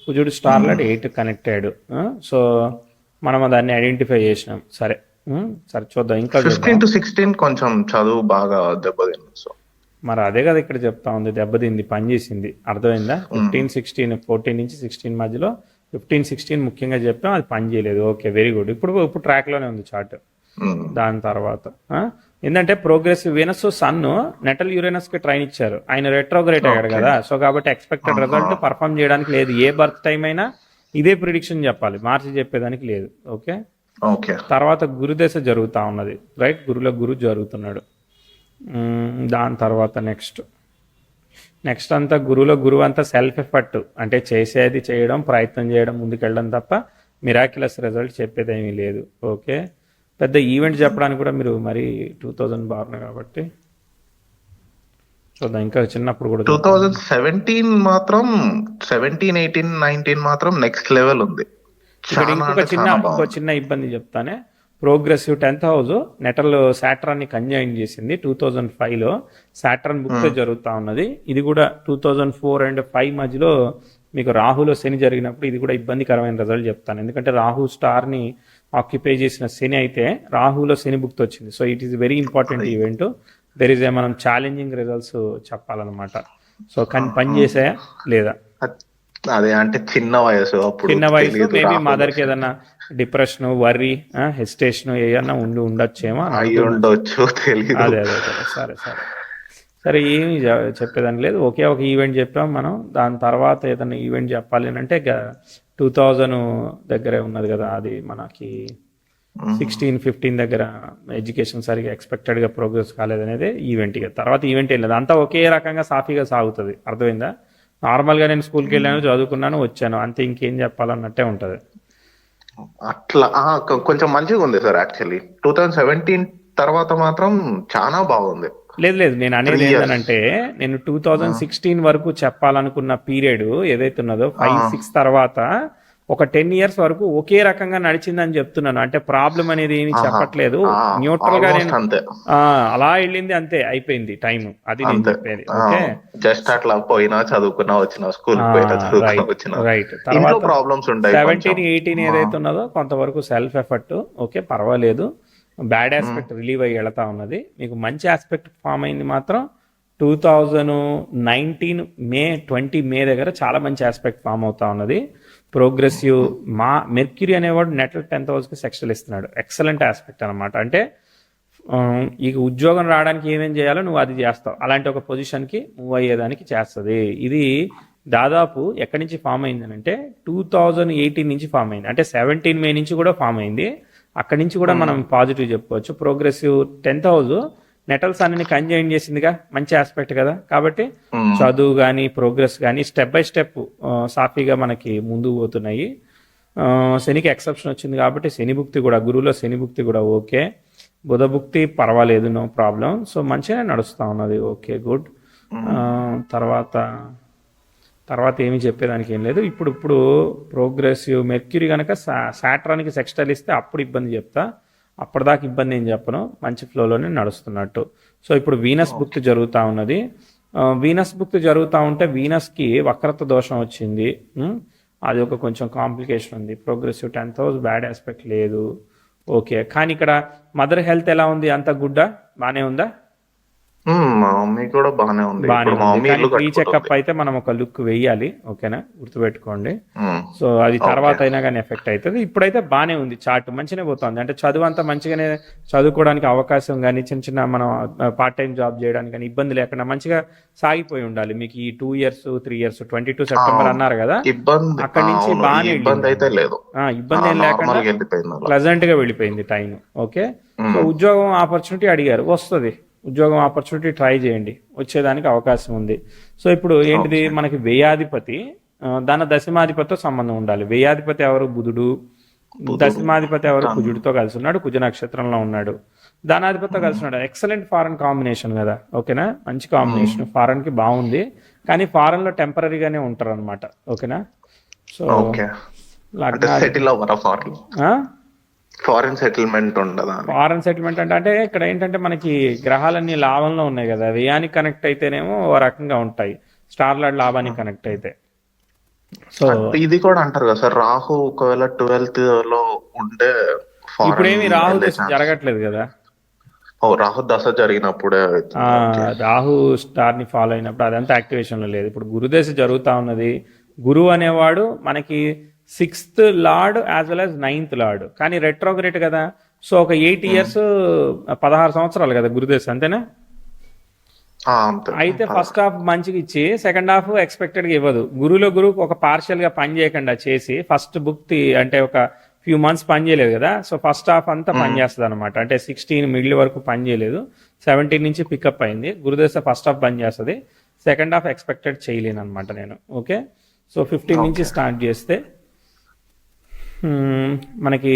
Speaker 1: కుజుడు స్టార్లెట్ 8 కనెక్ట్ అయ్యాడు. సో మనం దాన్ని ఐడెంటిఫై చేసినాం. సరే చూద్దాం. ఇంకా
Speaker 2: 15-16 కొంచెం చదువు బాగా దెబ్బతింది. సో
Speaker 1: మరి అదే కదా ఇక్కడ చెప్తా ఉంది, దెబ్బతింది, పనిచేసింది. అర్థమైందా? 15-16, 14 నుంచి 16 మధ్యలో 15-16 ముఖ్యంగా చెప్పాం, అది పని చేయలేదు. Okay, very good. ఇప్పుడు ట్రాక్ లోనే ఉంది చార్ట్. దాని తర్వాత ఏంటంటే progressive Venus, sun natal Uranus కి ట్రైన్ ఇచ్చారు, ఆయన రెట్రోగ్రేట్ అయ్యాడు కదా. సో కాబట్టి ఎక్స్పెక్టెడ్ రిజల్ట్ పర్ఫామ్ చేయడానికి లేదు. ఏ బర్త్ టైం అయినా ఇదే ప్రిడిక్షన్ చెప్పాలి, మార్చి చెప్పేదానికి లేదు. ఓకే, తర్వాత గురుదశ జరుగుతా ఉన్నది, రైట్? గురు జరుగుతున్నాడు. దాని తర్వాత నెక్స్ట్ అంతా గురువు అంతా సెల్ఫ్ ఎఫర్ట్, అంటే చేసేది చేయడం, ప్రయత్నం చేయడం, ముందుకెళ్ళడం తప్ప మిరాక్యులస్ రిజల్ట్ చెప్పేది ఏమీ లేదు. ఓకే, పెద్ద ఈవెంట్ చెప్పడానికి కూడా మీరు మరి 2000 బార్న కాబట్టి చూద్దాం. ఇంకా చిన్నప్పుడు కూడా
Speaker 2: 2017 మాత్రం 17, 18, 19 మాత్రం నెక్స్ట్ లెవెల్ ఉంది.
Speaker 1: ఇక్కడ ఇంకో చిన్న ఇబ్బంది చెప్తానే. Progressive 10th house natal Saturn ని కంజైన్ చేసింది 2005లో. సాటర్న్ బుక్ జరుగుతా ఉన్నది. ఇది కూడా 2004 and 5 మధ్యలో మీకు రాహులో శని జరిగినప్పుడు ఇది కూడా ఇబ్బందికరమైన రిజల్ట్ చెప్తాను. ఎందుకంటే రాహు స్టార్ ని ఆక్యుపై చేసిన శని అయితే రాహులో శని బుక్ వచ్చింది. So it is very important event. There is మనం ఛాలెంజింగ్ రిజల్ట్స్ చెప్పాలన్నమాట. సో కానీ పని చేసాయా లేదా?
Speaker 2: అదే అంటే చిన్న వయసు
Speaker 1: మేబీ మదర్ కి ఏదన్నా డిప్రెషన్, వర్రీ, హెసిటేషన్ ఏమన్నా ఉండొచ్చేమో. అదే సరే ఏమి చెప్పేదానికి లేదు. ఒకే ఒక ఈవెంట్ చెప్పాం మనం. దాని తర్వాత ఏదైనా ఈవెంట్ చెప్పాలి అంటే 2000 దగ్గరే ఉన్నది కదా, అది మనకి 16-15 దగ్గర ఎడ్యుకేషన్ సరిగా ఎక్స్పెక్టెడ్గా ప్రోగ్రెస్ కాలేదనేది ఈవెంట్. తర్వాత ఈవెంట్ ఏం లేదు, అంతా ఒకే రకంగా సాఫీగా సాగుతుంది. అర్థమైందా? నార్మల్గా నేను స్కూల్కి వెళ్ళాను, చదువుకున్నాను, వచ్చాను, అంతే, ఇంకేం చెప్పాలన్నట్టే ఉంటుంది.
Speaker 2: అట్లా కొంచెం మంచిగా ఉంది సార్. యాక్చువల్లీ 2017 తర్వాత మాత్రం చాలా బాగుంది.
Speaker 1: లేదు లేదు, నేను అనేది
Speaker 2: 3 years.
Speaker 1: ఏంటంటే నేను 2016 వరకు చెప్పాలనుకున్న పీరియడ్ ఏదైతే ఉన్నదో
Speaker 2: ఆ,
Speaker 1: 5-6 తర్వాత ఒక 10 years వరకు ఒకే రకంగా నడిచిందని చెప్తున్నాను. అంటే ప్రాబ్లం అనేది ఏమి
Speaker 2: ఆహా,
Speaker 1: చెప్పట్లేదు, న్యూట్రల్ గా నేను
Speaker 2: ఆల్మోస్ట్ అంతే.
Speaker 1: అలా వెళ్ళింది అంతే, అయిపోయింది టైం, అది నేను
Speaker 2: అంతే.
Speaker 1: చెప్పేది. ఓకే,
Speaker 2: జస్ట్ అట్లా పోయినా చదువుకున్నా వచ్చిన, స్కూల్ పోయినా చదువుకున్నా
Speaker 1: రైట్
Speaker 2: వచ్చిన.
Speaker 1: రైట్.
Speaker 2: ఇంట్లో
Speaker 1: తర్వాత
Speaker 2: ప్రాబ్లమ్స్ ఉంటాయి కొంచెం.
Speaker 1: 17-18 ఏదైతే ఉన్నదో కొంతవరకు సెల్ఫ్ ఎఫర్ట్, ఓకే పర్వాలేదు, బ్యాడ్
Speaker 2: మ్మ్.
Speaker 1: ఆస్పెక్ట్ రిలీవ్ అయ్యి వెళతా ఉన్నది. మీకు మంచి ఆస్పెక్ట్ ఫామ్ అయింది మాత్రం 2019 మే దగ్గర చాలా మంచి ఆస్పెక్ట్ ఫామ్ అవుతా ఉన్నది. ప్రోగ్రెసివ్ మా మెర్క్యూరీ అనేవాడు నెట్ 10th హౌస్కి సెక్షల్ ఇస్తున్నాడు, ఎక్సలెంట్ ఆస్పెక్ట్ అనమాట. అంటే ఇక ఉద్యోగం రావడానికి ఏమేం చేయాలో నువ్వు అది చేస్తావు, అలాంటి ఒక పొజిషన్కి మూవ్ అయ్యేదానికి చేస్తుంది. ఇది దాదాపు ఎక్కడి నుంచి ఫామ్ అయిందనంటే 2018 నుంచి ఫామ్ అయింది, అంటే 17 మే నుంచి కూడా ఫామ్ అయింది. అక్కడి నుంచి కూడా మనం పాజిటివ్ చెప్పుకోవచ్చు. ప్రోగ్రెసివ్ 10th హౌస్ నెటల్స్ అన్ని కంజైన్ చేసిందిగా, మంచి ఆస్పెక్ట్ కదా. కాబట్టి
Speaker 2: మ్మ్.
Speaker 1: చదువు కానీ ప్రోగ్రెస్ కానీ స్టెప్ బై స్టెప్ సాఫీగా మనకి ముందుకు పోతున్నాయి. శనికి ఎక్సెప్షన్ వచ్చింది కాబట్టి శని భుక్తి కూడా, గురువులో శని భుక్తి కూడా ఓకే, బుధ భుక్తి పర్వాలేదు, నో ప్రాబ్లం. సో మంచిగానే నడుస్తూ ఉన్నది, ఓకే గుడ్. తర్వాత తర్వాత ఏమి చెప్పేదానికి ఏం లేదు. ఇప్పుడు ప్రోగ్రెసివ్ మెర్క్యూరీ కనుక సాట్రానికి సెక్స్టైల్ ఇస్తే అప్పుడు ఇబ్బంది చెప్తా, అప్పటిదాకా ఇబ్బంది ఏం చెప్పను, మంచి ఫ్లోలోనే నడుస్తున్నట్టు. సో ఇప్పుడు వీనస్ భుక్తి జరుగుతూ ఉన్నది. వీనస్ భుక్తి జరుగుతూ ఉంటే వీనస్కి వక్రత దోషం వచ్చింది. అది ఒక కొంచెం కాంప్లికేషన్ ఉంది. Progressive 10th house bad aspect లేదు, ఓకే. కానీ ఇక్కడ మదర్ హెల్త్ ఎలా ఉంది, అంత గుడ్డా, బాగానే ఉందా?
Speaker 2: మా మమ్మీ కూడా బాగానే ఉంది.
Speaker 1: బాగానే
Speaker 2: ఇప్పుడు మా
Speaker 1: ఉంది,
Speaker 2: మమ్మీ
Speaker 1: కానీ
Speaker 2: ఇల్లు
Speaker 1: ప్రీ చెకప్
Speaker 2: కట్టుకుంటుంది.
Speaker 1: అయితే మనం ఒక లుక్ వేయాలి, ఓకేనా, గుర్తుపెట్టుకోండి.
Speaker 2: మ్మ్.
Speaker 1: సో అది తర్వాత
Speaker 2: ఓకే.
Speaker 1: అయినా కానీ ఎఫెక్ట్ అవుతుంది. ఇప్పుడైతే బాగానే ఉంది, చార్ట్ మంచిగానే పోతుంది. అంటే చదువు అంతా మంచిగానే చదువుకోవడానికి అవకాశం కానీ, చిన్న చిన్న మనం పార్ట్ టైం జాబ్ చేయడానికి కానీ ఇబ్బంది లేకుండా మంచిగా సాగిపోయి ఉండాలి మీకు ఈ 2 years 3 years. 22 సెప్టెంబర్ అన్నారు కదా,
Speaker 2: ఇబ్బంది
Speaker 1: అక్కడి నుంచి
Speaker 2: అవును, ఈ
Speaker 1: బాగానే
Speaker 2: ఇబ్బంది అయితే
Speaker 1: వెళ్ళింది
Speaker 2: లేదు.
Speaker 1: అనమాట. ఇబ్బంది ఏం లేకుండా
Speaker 2: నార్మల్గా వెళ్ళిపోయింది అలా.
Speaker 1: ప్లెజెంట్ గా వెళ్ళిపోయింది టైం, ఓకే. సో ఉద్యోగం ఆపర్చునిటీ అడిగారు, వస్తుంది. ఉద్యోగం ఆపర్చునిటీ ట్రై చేయండి, వచ్చేదానికి అవకాశం ఉంది. సో ఇప్పుడు ఏంటిది,
Speaker 2: ఓకే.
Speaker 1: మనకి వ్యయాధిపతి దాని దశమాధిపతితో సంబంధం ఉండాలి. వ్యయాధిపతి ఎవరు, బుధుడు. దశమాధిపతి ఎవరు, కుజుడితో కలిసి ఉన్నాడు, కుజ నక్షత్రంలో ఉన్నాడు. ధనాధిపతితో కలిసి ఉన్నాడు, ఎక్సలెంట్ ఫారెన్ కాంబినేషన్ కదా, ఓకేనా, మంచి కాంబినేషన్, ఫారెన్ కి బాగుంది. కానీ ఫారెన్ లో టెంపరీగానే ఉంటారు అనమాట, ఓకేనా. So
Speaker 2: okay. అంటే
Speaker 1: లగ్నాది
Speaker 2: సెటిల్ అవ్వరా ఫారెన్? ఫారెన్ సెటిల్మెంట్ ఉండదా అని?
Speaker 1: ఫారెన్ సెటిల్మెంట్ అంటే ఇక్కడ ఏంటంటే మనకి గ్రహాలన్నీ లాభంలో ఉన్నాయి కదా, వ్యయానికి కనెక్ట్ అయితేనేమో ఓ రకంగా ఉంటాయి, స్టార్ లార్డ్ లాభానికి కనెక్ట్ అయితే. సో
Speaker 2: అంటే ఇది కూడా అంటారు కదా సార్, రాహు ఒకవేళ 12th లో ఉంటే ఫారెన్
Speaker 1: ఇప్పుడేమి రాహు
Speaker 2: వెళ్ళే
Speaker 1: దశ
Speaker 2: ఛాన్స్.
Speaker 1: జరగట్లేదు కదా.
Speaker 2: రాహు దశ జరిగినప్పుడే అవుతుంది. ఓకే.
Speaker 1: రాహు స్టార్ ని ఫాలో అయినప్పుడు అదంతా యాక్టివేషన్ లో లేదు. ఇప్పుడు గురుదశ జరుగుతా ఉన్నది. గురువు అనేవాడు మనకి 6th lord as well as 9th lord, కానీ రెట్రోగ్రేట్ కదా. సో ఒక 8 years 16 సంవత్సరాలు కదా గురుదశ, అంతేనా.
Speaker 2: అంతే.
Speaker 1: అయితే ఫస్ట్ హాఫ్ మంచిగా ఇచ్చి సెకండ్ హాఫ్ ఎక్స్పెక్టెడ్గా ఇవ్వదు. గురువు ఒక పార్షియల్గా పని చేయకుండా చేసి ఫస్ట్ భుక్తి అంటే ఒక ఫ్యూ మంత్స్ పని చేయలేదు కదా. సో ఫస్ట్ హాఫ్ అంతా పని చేస్తుంది అనమాట. అంటే 16 మిడిల్ వరకు పని చేయలేదు, 17 నుంచి పికప్ అయింది. గురుదశ ఫస్ట్ హాఫ్ పని చేస్తుంది, సెకండ్ హాఫ్ ఎక్స్పెక్టెడ్ చేయలేను అనమాట నేను, ఓకే. సో 15 నుంచి స్టార్ట్ చేస్తే మనకి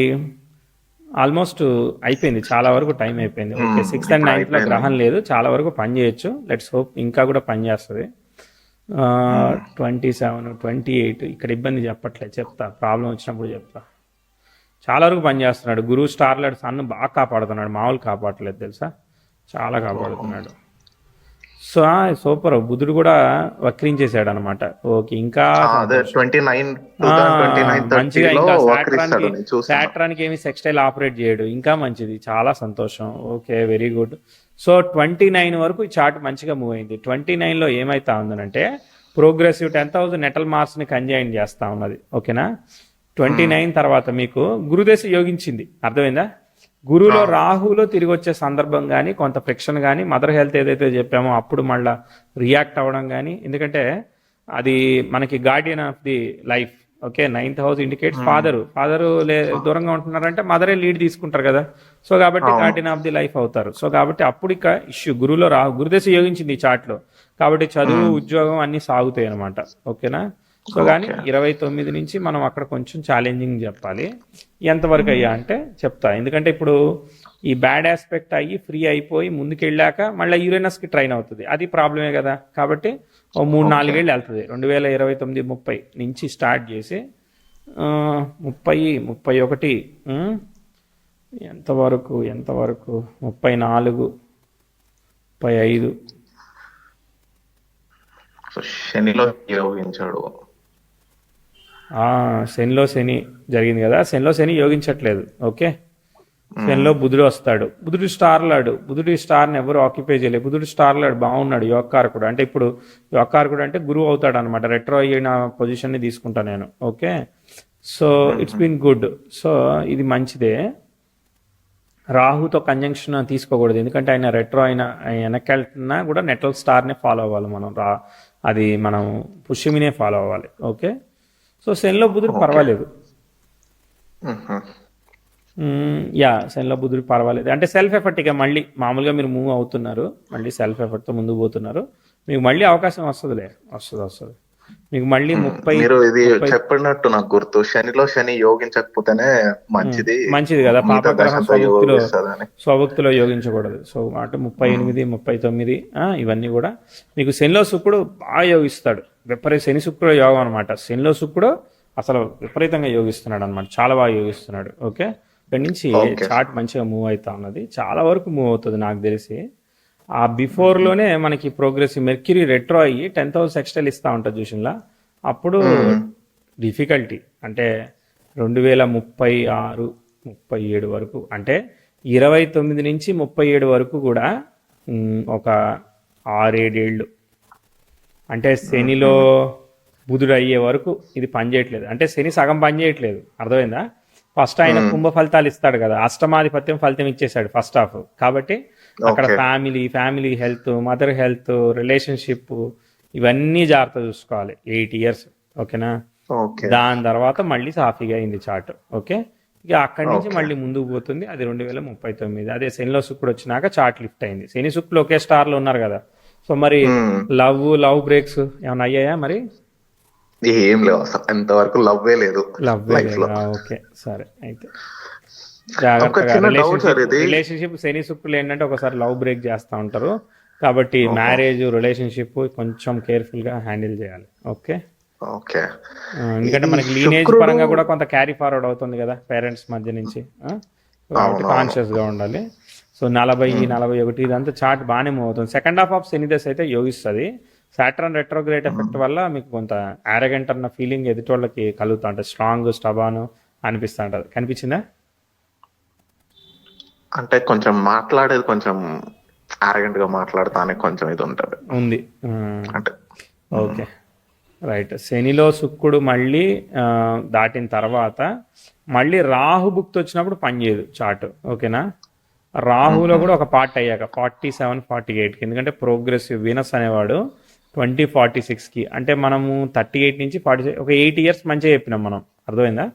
Speaker 1: ఆల్మోస్ట్ అయిపోయింది, చాలా వరకు టైం అయిపోయింది, ఓకే. 6th and 9th లో గ్రహం లేదు, చాలా వరకు పని చేయొచ్చు. లెట్స్ హోప్ ఇంకా కూడా పని చేస్తుంది. 27 28 ఇక్కడ ఇబ్బంది చెప్పట్లేదు, చెప్తా, ప్రాబ్లం వచ్చినప్పుడు చెప్తా. చాలా వరకు పని చేస్తున్నాడు. గురువు స్టార్ లార్డ్ సన్ను బాగా కాపాడుతున్నాడు, మామూలు కాపాడలేదు తెలుసా, చాలా కాపాడుతున్నాడు. So super. బుధుడు కూడా వక్రించేసాడు అనమాట, ఓకే. ఇంకా
Speaker 2: అదే 2029
Speaker 1: మంచిగా,
Speaker 2: 30 లో
Speaker 1: ఇంకా
Speaker 2: వక్రిస్తాడు, నేను చూసాను.
Speaker 1: సాట్రానికి ఏమి సెక్స్టైల్ ఆపరేట్ చేయడు, ఇంకా మంచిది, చాలా సంతోషం, ఓకే, వెరీ గుడ్. సో 29 వరకు ఈ చార్ట్ మంచిగా మూవ్ అయింది. 29 లో ఏమైతా ఉందనంటే progressive 10th house natal Mars ని కంజైన్ చేస్తా ఉన్నది, ఓకేనా. 29 తర్వాత మీకు గురుదశ యోగించింది, అర్థమైందా. గురువులో రాహులో తిరిగి వచ్చే సందర్భం కానీ, కొంత ఫ్రిక్షన్ కానీ, మదర్ హెల్త్ ఏదైతే చెప్పామో అప్పుడు మళ్ళీ రియాక్ట్ అవ్వడం కానీ, ఎందుకంటే అది మనకి Guardian of the life, okay. 9th house indicates father దూరంగా ఉంటున్నారంటే మదరే లీడ్ తీసుకుంటారు కదా. సో కాబట్టి గార్డియన్ ఆఫ్ ది లైఫ్ అవుతారు. సో కాబట్టి అప్పుడు ఇక ఇష్యూ గురుదశ యోగించింది ఈ చార్ట్లో, కాబట్టి చదువు ఉద్యోగం అన్ని సాగుతాయి అనమాట, ఓకేనా. సో కానీ 29 నుంచి మనం అక్కడ కొంచెం ఛాలెంజింగ్ చెప్పాలి. ఎంతవరకు అయ్యా అంటే చెప్తా, ఎందుకంటే ఇప్పుడు ఈ బ్యాడ్ ఆస్పెక్ట్ అయ్యి ఫ్రీ అయిపోయి ముందుకెళ్ళాక మళ్ళీ యురేనస్కి ట్రైన్ అవుతుంది, అది ప్రాబ్లమే కదా. కాబట్టి ఓ 3-4 ఏళ్ళు వెళ్తుంది. 2029 30 నుంచి స్టార్ట్ చేసి 30 31 ఎంతవరకు 34 35
Speaker 2: శనిలో యోగించాడు.
Speaker 1: శనిలో శని జరిగింది కదా, శనిలో శని యోగించట్లేదు. ఓకే, శనిలో బుధుడు వస్తాడు, బుధుడు స్టార్లాడు, బుధుడి స్టార్ని ఎవరు ఆక్యుపై చేయలేదు, బుధుడు స్టార్లాడు బాగున్నాడు, యోగకారకుడు. అంటే ఇప్పుడు యోగకారకుడు అంటే గురువు అవుతాడు అనమాట, రెట్రో అయిన పొజిషన్ని తీసుకుంటా నేను. Okay, so it's been good. సో ఇది మంచిదే. రాహుతో కంజంక్షన్ తీసుకోకూడదు, ఎందుకంటే ఆయన రెట్రో అయిన వెనకెళ్తున్నా కూడా నెటల్ స్టార్నే ఫాలో అవ్వాలి మనం. అది మనం పుష్యమినే ఫాలో అవ్వాలి. ఓకే, సో శనిలో బుధుడు పర్వాలేదు. శనిలో బుధుడు పర్వాలేదు, అంటే సెల్ఫ్ ఎఫర్ట్. ఇక మళ్ళీ మామూలుగా మీరు మూవ్ అవుతున్నారు, మళ్ళీ సెల్ఫ్ ఎఫర్ట్తో ముందుకు పోతున్నారు, మీకు మళ్ళీ అవకాశం వస్తుందిలే, వస్తుంది మీకు మళ్ళీ 30.
Speaker 2: మీరు ఇది చెప్పినట్టు నాకు గుర్తు, శనిలో శని యోగించకపోతేనే మంచిది
Speaker 1: కదా. పాపగ్రహం స్వభక్తిలో యోగించకూడదు. సో అంటే 38 39 ఇవన్నీ కూడా మీకు శనిలో శుక్రుడు బాగా యోగిస్తాడు. శని శుక్రుడు యోగం అనమాట. శనిలో శుక్రుడు అసలు విపరీతంగా యోగిస్తున్నాడు అనమాట, చాలా బాగా యోగిస్తున్నాడు. ఓకే, ఇక్కడి నుంచి చార్ట్ మంచిగా మూవ్ అవుతా ఉన్నది, చాలా వరకు మూవ్ అవుతుంది నాకు తెలిసి. ఆ బిఫోర్లోనే మనకి ప్రోగ్రెసివ్ మెర్క్యూరీ రెట్రో అయ్యి 10,000 సెక్స్టైల్ ఇస్తూ ఉంటుంది చూసినలా, అప్పుడు డిఫికల్టీ అంటే 2036 37 వరకు, అంటే 29 నుంచి 37 వరకు కూడా ఒక 6-7 ఏళ్ళు. అంటే శనిలో బుధుడు అయ్యే వరకు ఇది పనిచేయట్లేదు, అంటే శని సగం పనిచేయట్లేదు, అర్థమైందా. ఫస్ట్ ఆయన కుంభ ఫలితాలు ఇస్తాడు కదా, అష్టమాధిపత్యం ఫలితం ఇచ్చేసాడు ఫస్ట్ హాఫ్. కాబట్టి అక్కడ family health, mother health, relationship ఇవన్నీ జాగ్రత్త చూసుకోవాలి 8 years. ఓకేనా, దాని తర్వాత మళ్ళీ సాఫీగా అయింది చార్ట్. ఓకే, ఇక అక్కడి నుంచి మళ్ళీ ముందుకు పోతుంది, అది 2039. అదే శనిలో శుక్రుడు వచ్చినాక చార్ట్ లిఫ్ట్ అయింది. శని శుక్రుడు ఒకే స్టార్లో ఉన్నారు కదా. సో మరి లవ్ బ్రేక్స్ ఏమైనా అయ్యాయా మరి?
Speaker 2: ఏం లేవు అసలు, ఎంతవరకు లవ్వే లేదు.
Speaker 1: ఓకే సరే, అయితే రిలేషన్షిప్ శని శుక్రులు ఏంటంటే ఒకసారి లవ్ బ్రేక్ చేస్తూ ఉంటారు, కాబట్టి మ్యారేజ్ రిలేషన్షిప్ కొంచెం కేర్ఫుల్ గా హ్యాండిల్ చేయాలి. ఓకే, ఎందుకంటే మనకి లీనేజ్ పరంగా కూడా కొంత క్యారీ ఫార్వర్డ్ అవుతుంది కదా పేరెంట్స్ మధ్య నుంచి, కాన్షియస్ గా ఉండాలి. సో 40-41 ఇదంతా చార్ట్ బాగానే మూవ్ అవుతుంది. సెకండ్ హాఫ్ ఆఫ్ శని దశ అయితే యోగిస్తుంది. సాటర్న్ రెట్రోగ్రేడ్ ఎఫెక్ట్ వల్ల మీకు కొంత యారగెంట్ అన్న ఫీలింగ్ ఎదుటి వాళ్ళకి కలుగుతూ ఉంటుంది, స్ట్రాంగ్ స్టబాను అనిపిస్తూ ఉంటుంది. కనిపించిందా?
Speaker 2: అంటే కొంచెం మాట్లాడేది కొంచెం యారగెంట్ గా మాట్లాడతానే కొంచెం ఇది ఉంటుంది
Speaker 1: ఉంది అంటే. Okay right. శనిలో శుక్రుడు మళ్ళీ దాటిన తర్వాత మళ్ళీ రాహు భుక్తి వచ్చినప్పుడు పనిచేయదు చార్ట్. ఓకేనా, రాహులో కూడా ఒక పార్ట్ అయ్యాక 47-48కి, ఎందుకంటే ప్రోగ్రెసివ్ వీనస్ అనేవాడు 2046కి, అంటే మనము 38 నుంచి 46 ఒక 8 years మంచిగా చెప్పినాం మనం, అర్థమైందా.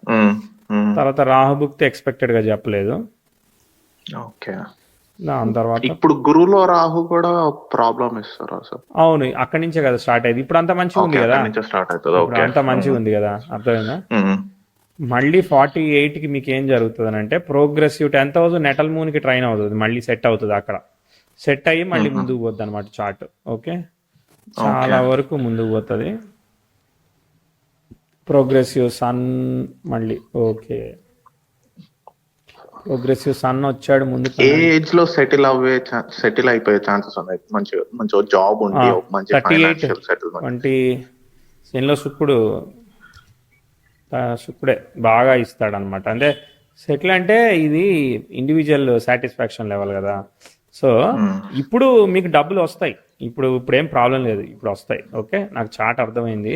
Speaker 1: తర్వాత రాహుభుక్తి ఎక్స్పెక్టెడ్ గా చెప్పలేదు.
Speaker 2: ఓకే,
Speaker 1: దాని తర్వాత
Speaker 2: ఇప్పుడు గురువులో రాహు కూడా ప్రాబ్లం ఇస్తారు అసలు.
Speaker 1: అవును, అక్కడి నుంచే కదా స్టార్ట్ అయ్యింది. ఇప్పుడు అంత మంచిగా ఉంది కదా, అంత మంచిగా ఉంది కదా, అర్థమైందా. మళ్ళీ 48కి మీకు ఏం జరుగుతుంది అంటే ప్రోగ్రెసివ్ 10,000 నెటల్ మూన్ కి ట్రైన్ అవుతుంది, మళ్ళీ సెట్ అవుతుంది, అక్కడ సెట్ అయ్యి మళ్ళీ ముందుకు పోద్ది అనమాట చార్ట్. ఓకే, చాలా వరకు ముందుకు పోతుంది. ప్రోగ్రెసివ్ సన్ మళ్ళీ ఓకే, ప్రోగ్రెసివ్ సన్ వచ్చాడు ముందు.
Speaker 2: ఏ ఏజ్ లో సెటిల్ అయిపోయే ఛాన్సెస్ ఉన్నాయి? మంచి జాబ్ ఉంది, మంచి
Speaker 1: 20 శనిలో శుక్రుడే బాగా ఇస్తాడు అనమాట. అంటే సెటిల్ అంటే ఇది ఇండివిజువల్ సాటిస్ఫాక్షన్ లెవెల్ కదా. సో ఇప్పుడు మీకు డబ్బులు వస్తాయి, ఇప్పుడు ఏం ప్రాబ్లం లేదు, ఇప్పుడు వస్తాయి. ఓకే, నాకు చార్ట్ అర్థమైంది.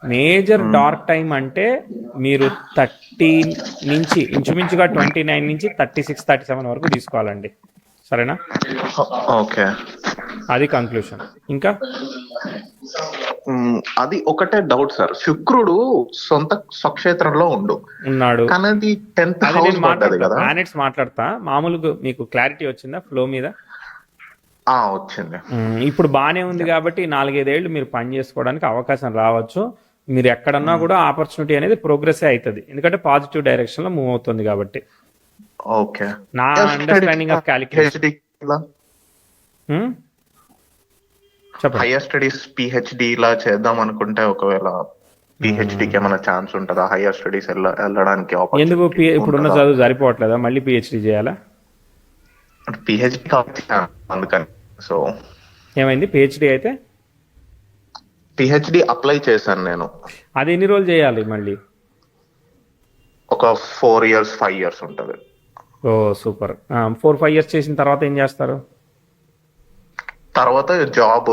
Speaker 1: మేజర్ డార్క్ టైం అంటే మీరు 30 నుంచి ఇంచుమించుగా 29 నుంచి 36-37 వరకు తీసుకోవాలండి, సరేనా.
Speaker 2: ఓకే,
Speaker 1: అది కంక్లూషన్. ఇంకా
Speaker 2: అది ఒకటే డౌట్ సార్, శుక్రుడు సొంత స్వక్షేత్రంలో ఉన్నాడు కానీ 10th హౌస్ పడ్డది కదా.
Speaker 1: ప్లానెట్స్ మాట్లాడతా, మామూలుగా మీకు క్లారిటీ వచ్చిందా ఫ్లో మీద?
Speaker 2: వచ్చింది.
Speaker 1: ఇప్పుడు బాగానే ఉంది కాబట్టి 4-5 ఏళ్ళు మీరు పని చేసుకోవడానికి అవకాశం రావచ్చు. మీరు ఎక్కడన్నా కూడా ఆపర్చునిటీ అనేది ప్రోగ్రెస్ అవుతుంది, ఎందుకంటే పాజిటివ్ డైరెక్షన్ లో మూవ్ అవుతుంది కాబట్టి.
Speaker 2: ఓకే.
Speaker 1: నా అండర్స్టాండింగ్ ఆఫ్ క్యాలిక్యులేషన్. చెప్పండి.
Speaker 2: హైయర్ స్టడీస్ పిహెచ్డి ఇలా చేద్దాం అనుకుంటే ఒకవేళ పిహెచ్డికి ఏమైనా ఛాన్స్ ఉంటుందా? హైయర్ స్టడీస్ వెళ్ళడానికి
Speaker 1: ఎందుకు
Speaker 2: opportunity
Speaker 1: ఇప్పుడున్న
Speaker 2: ఉంటుందా?
Speaker 1: చదువు సరిపోవట్లేదా, మళ్ళీ పిహెచ్డి చేయాలా?
Speaker 2: పిహెచ్డి కాబట్టి అందుకని. సో
Speaker 1: ఏమైంది పిహెచ్డి అయితే?
Speaker 2: పిహెచ్డి అప్లై చేశాను నేను.
Speaker 1: అది ఎన్ని రోజులు చేయాలి మళ్ళీ?
Speaker 2: ఒక 4 years 5 years ఉంటది.
Speaker 1: ఓ సూపర్. 4-5 years చేసిన తర్వాత ఏం చేస్తారు?
Speaker 2: తర్వాత జాబ్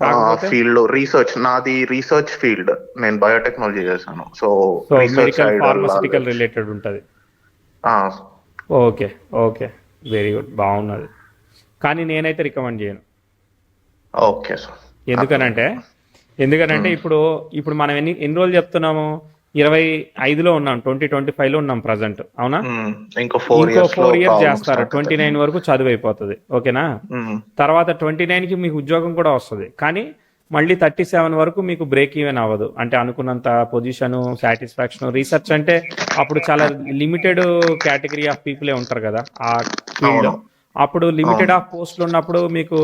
Speaker 1: కాకపోతే
Speaker 2: ఫీల్డ్ రీసెర్చ్, నాది రీసెర్చ్ ఫీల్డ్, నేను బయోటెక్నాలజీ చేశాను. So
Speaker 1: so
Speaker 2: research
Speaker 1: medical
Speaker 2: side
Speaker 1: pharmaceutical related ఉంటుంది. ఓకే ఓకే, వెరీ గుడ్, బాగున్నది. కానీ నేనైతే రికమెండ్ చేయను.
Speaker 2: Okay sir.
Speaker 1: ఎందుకనంటే ఇప్పుడు మనం ఎన్ని రోజులు చెప్తున్నాము? 25లో ఉన్నాం, 2025లో ఉన్నాం ప్రజెంట్, అవునా?
Speaker 2: ఇంకో
Speaker 1: ఇంకో 4 years
Speaker 2: years
Speaker 1: చేస్తారు, 29 వరకు చదువు అయిపోతుంది, ఓకేనా? తర్వాత 29కి మీకు ఉద్యోగం కూడా వస్తుంది, కానీ మళ్ళీ 37 వరకు మీకు బ్రేక్ ఈవెన్ అవ్వదు. అంటే అనుకున్నంత పొజిషన్ సాటిస్ఫాక్షన్. రీసెర్చ్ అంటే అప్పుడు చాలా లిమిటెడ్ కేటగిరీ ఆఫ్ పీపులే ఉంటారు కదా ఆ ఫీల్డ్. అప్పుడు లిమిటెడ్ ఆఫ్ పోస్టులు ఉన్నప్పుడు మీకు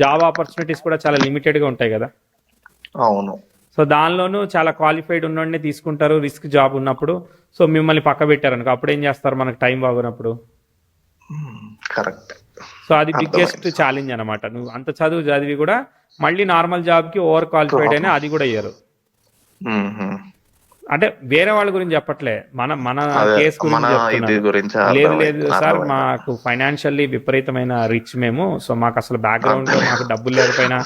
Speaker 1: జాబ్ ఆపర్చునిటీస్ కూడా చాలా లిమిటెడ్ గా ఉంటాయి కదా.
Speaker 2: అవును.
Speaker 1: సో దానిలోనూ చాలా క్వాలిఫైడ్ ఉన్నోడిని తీసుకుంటారు రిస్క్ జాబ్ ఉన్నప్పుడు. సో మిమ్మల్ని పక్క పెట్టారనుకో, అప్పుడు ఏం చేస్తారు మనకు టైం బాగున్నప్పుడు?
Speaker 2: కరెక్ట్.
Speaker 1: సో అది బిగ్గెస్ట్ ఛాలెంజ్ అనమాట. నువ్వు అంత చదువు చదివి కూడా మళ్ళీ నార్మల్ జాబ్ కి ఓవర్ క్వాలిఫైడ్ అయినా అది కూడా ఇయ్యరు. అంటే వేరే వాళ్ళ గురించి చెప్పట్లే, మన కేసు గురించి చెప్తున్నాను. లేదు సార్, మాకు ఫైనాన్షియల్లీ విపరీతమైన రిచ్ మేము, సో మాకు అసలు బ్యాక్గ్రౌండ్ లో మాకు డబ్బులు లేకపోయినా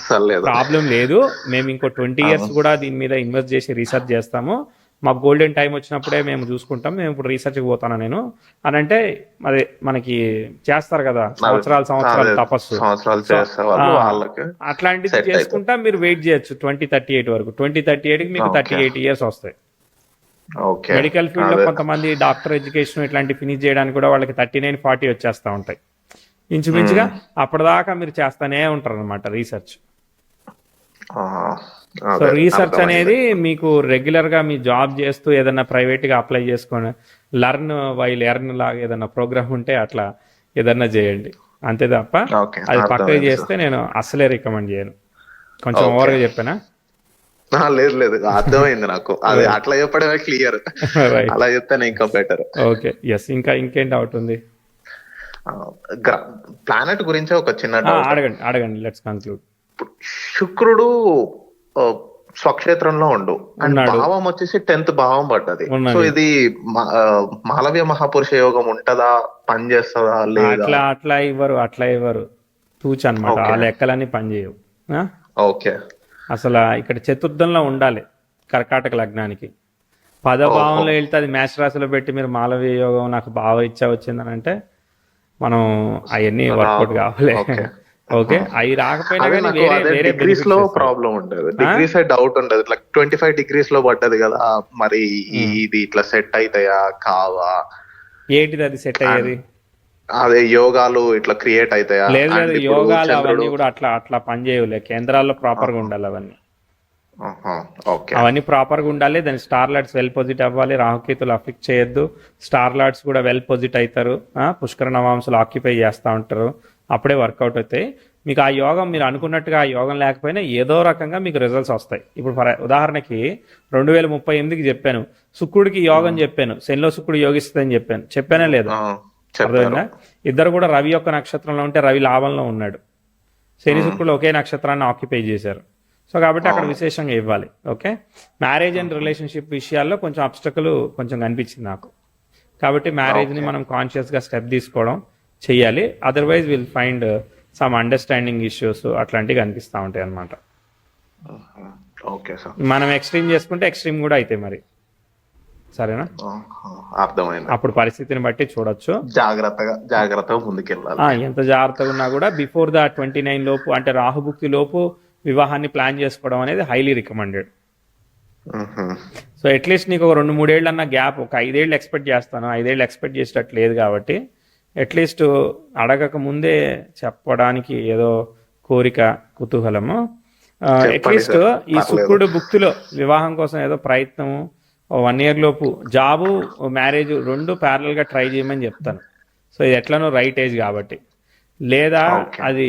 Speaker 1: ప్రాబ్లం లేదు, మేము ఇంకో 20 years కూడా దీని మీద ఇన్వెస్ట్ చేసి రీసెర్చ్ చేస్తాము, మాకు గోల్డెన్ టైం వచ్చినప్పుడే మేము చూసుకుంటాం, మేము ఇప్పుడు రీసెర్చ్కి పోతాను నేను అని అంటే, అదే మనకి చేస్తారు కదా సంవత్సరాలు తపస్సు, అట్లాంటిది చేసుకుంటా మీరు వెయిట్ చేయొచ్చు 2038 వరకు. 2038కి మీకు 38 years వస్తాయి. మెడికల్ ఫీల్డ్ లో కొంతమంది డాక్టర్ ఎడ్యుకేషన్ ఇట్లాంటి ఫినిష్ చేయడానికి కూడా వాళ్ళకి 39-40 వచ్చేస్తా ఉంటాయి ఇంచుమించుగా. అప్పటిదాకా మీరు చేస్తానే ఉంటారు అనమాట రీసెర్చ్. సో రీసెర్చ్ అనేది మీకు రెగ్యులర్ గా మీ జాబ్ చేస్తూ ఏదైనా ప్రైవేట్ గా అప్లై చేసుకొని లర్న్ వైల్ ఎర్న్ లాగా ఏదైనా ప్రోగ్రామ్ ఉంటే అట్లా ఏదన్నా చేయండి, అంతే తప్ప అది పక్కకి చేస్తే నేను అసలే రికమెండ్ చేయను. కొంచెం ఓవర్గా చెప్పానా?
Speaker 2: లేదు, అర్థమైంది నాకు. అది అట్లా చెప్పడమే క్లియర్, అలా చెప్తాను ఇంకా బెటర్.
Speaker 1: Okay, yes. ఇంకేం డౌట్ ఉంది?
Speaker 2: ప్లానెట్ గురించి ఒక చిన్న
Speaker 1: అడగండి. Let's conclude.
Speaker 2: శుక్రుడు స్వక్షేత్రంలో ఉండు అండ్ భావం వచ్చేసి 10th భావం పడ్డది. సో ఇది మాలవ్య మహాపురుష యోగం ఉంటదా, పని చేస్తుందా లేదా?
Speaker 1: అట్లా ఇవ్వరు తూచు అనమాట. ఆ లెక్కలన్నీ పనిచేయవు.
Speaker 2: ఓకే.
Speaker 1: అసలు ఇక్కడ చతుర్థంలో ఉండాలి కర్కాటక లగ్నానికి. పదభావంలో వెళ్తే అది మేష రాశిలో పెట్టి మీరు మాలవీయ యోగం నాకు బాగా ఇచ్చా వచ్చిందని అంటే మనం అవన్నీ వర్కౌట్ కావాలి. ఓకే, అవి రాకపోయినా కానీ వేరే
Speaker 2: డిగ్రీస్ లో ప్రాబ్లం ఉండదు, డిగ్రీస్ డౌట్ ఉండదు. ఇట్లా 25 degrees లో పడ్డది కదా, మరి ఇది ఇట్లా సెట్ అవుతాయా కావా?
Speaker 1: ఏంటిది అది సెట్ అయ్యేది?
Speaker 2: అదే యోగాలు ఇట్లా క్రియేట్ అవుతాయా?
Speaker 1: లేదు, యోగాలు అవన్నీ కూడా అట్లా పనిచేయలే. కేంద్రాల్లో ప్రాపర్ గా ఉండాలి అవన్నీ. అవన్నీ ప్రాపర్ గా ఉండాలి. దాని స్టార్ లార్డ్స్ వెల్ పొజిట్ అవ్వాలి. రాహుకేతులు అఫెక్ట్ చేయొద్దు. స్టార్ లార్డ్స్ కూడా వెల్ పొజిట్ అవుతారు. పుష్కర నవాంశలు ఆక్యుపై చేస్తూ ఉంటారు. అప్పుడే వర్కౌట్ అవుతాయి మీకు. ఆ యోగం మీరు అనుకున్నట్టుగా ఆ యోగం లేకపోయినా ఏదో రకంగా మీకు రిజల్ట్స్ వస్తాయి. ఇప్పుడు ఉదాహరణకి 2038కి చెప్పాను, శుక్రుడికి యోగం చెప్పాను, శనిలో శుక్రుడు యోగిస్తుందని చెప్పానే లేదు? అర్థమైందా? ఇద్దరు కూడా రవి యొక్క నక్షత్రంలో ఉంటే రవి లాభంలో ఉన్నాడు, శని శుక్రుడు ఒకే నక్షత్రాన్ని ఆక్యుపై చేశారు. సో కాబట్టి అక్కడ విశేషంగా ఇవ్వాలి. ఓకే, మ్యారేజ్ అండ్ రిలేషన్షిప్ విషయాల్లో కొంచెం అబ్స్టకల్ కొంచెం కనిపించింది నాకు. కాబట్టి మ్యారేజ్ని మనం కాన్షియస్గా స్టెప్ తీసుకోవడం చెయ్యాలి. Otherwise will find some understanding issues అట్లాంటివి కనిపిస్తూ ఉంటాయి అన్నమాట. మనం ఎక్స్ట్రీమ్ చేసుకుంటే ఎక్స్ట్రీమ్ కూడా అయితే మరి, సరేనా?
Speaker 2: అర్థమైంది.
Speaker 1: అప్పుడు పరిస్థితిని బట్టి చూడొచ్చు.
Speaker 2: జాగ్రత్తగా ముందుకెళ్ళాలి.
Speaker 1: ఎంత జాగ్రత్తగా ఉన్నా కూడా బిఫోర్ ద 29 లోపు, అంటే రాహుభుక్తి లోపు వివాహాన్ని ప్లాన్ చేసుకోవడం అనేది హైలీ రికమెండెడ్. సో అట్లీస్ట్ నీకు ఒక 2-3 ఏళ్ళు అన్న గ్యాప్, ఒక 5 ఏళ్ళు ఎక్స్పెక్ట్ చేస్తాను, 5 ఏళ్ళు ఎక్స్పెక్ట్ చేసేటట్టు లేదు కాబట్టి అట్లీస్ట్ అడగక ముందే చెప్పడానికి ఏదో కోరిక, కుతూహలము
Speaker 2: చెప్పండి
Speaker 1: అట్లీస్ట్
Speaker 2: సార్,
Speaker 1: ఈ
Speaker 2: పర్లేదు.
Speaker 1: శుక్రుడు భుక్తిలో వివాహం కోసం ఏదో ప్రయత్నము 1 year లోపు జాబు మ్యారేజ్ రెండు parallel గా ట్రై చేయమని చెప్తాను. సో ఇది ఎట్లనో రైట్ ఏజ్ కాబట్టి. లేదా
Speaker 2: ఓకే.
Speaker 1: అది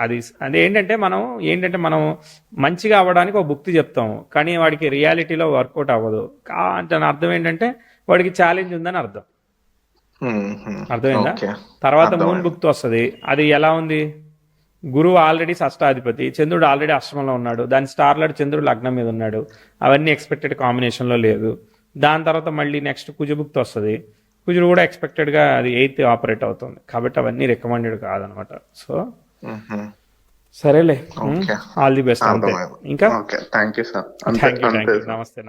Speaker 1: అది అది ఏంటంటే మనం మంచిగా అవ్వడానికి ఒక భుక్తి చెప్తాము, కానీ వాడికి రియాలిటీలో వర్కౌట్ అవ్వదు. దాని అర్థం ఏంటంటే వాడికి ఛాలెంజ్ ఉందని అర్థం. అర్థమైందా?
Speaker 2: ఓకే,
Speaker 1: తర్వాత మూన్
Speaker 2: అర్థమైంది.
Speaker 1: భుక్తి వస్తుంది. అది ఎలా ఉంది? గురువు ఆల్రెడీ షష్టాధిపతి, చంద్రుడు ఆల్రెడీ అష్టమంలో ఉన్నాడు, దాని స్టార్లాడ్ చంద్రుడు లగ్నం మీద ఉన్నాడు, అవన్నీ ఎక్స్పెక్టెడ్ కాంబినేషన్లో లేదు. దాని తర్వాత మళ్ళీ నెక్స్ట్ కుజభుక్తి వస్తుంది. కుజుడు కూడా ఎక్స్పెక్టెడ్గా అది 8th ఆపరేట్ అవుతుంది, కాబట్టి అవన్నీ రికమెండెడ్ కాదనమాట. సో సరేలే,
Speaker 2: ఓకే,
Speaker 1: ఆల్ ది బెస్ట్. అంతే.
Speaker 2: అర్థమైంది.
Speaker 1: ఇంకా
Speaker 2: okay, thank you sir.
Speaker 1: Thank you.
Speaker 2: అంతే.
Speaker 1: నమస్తే.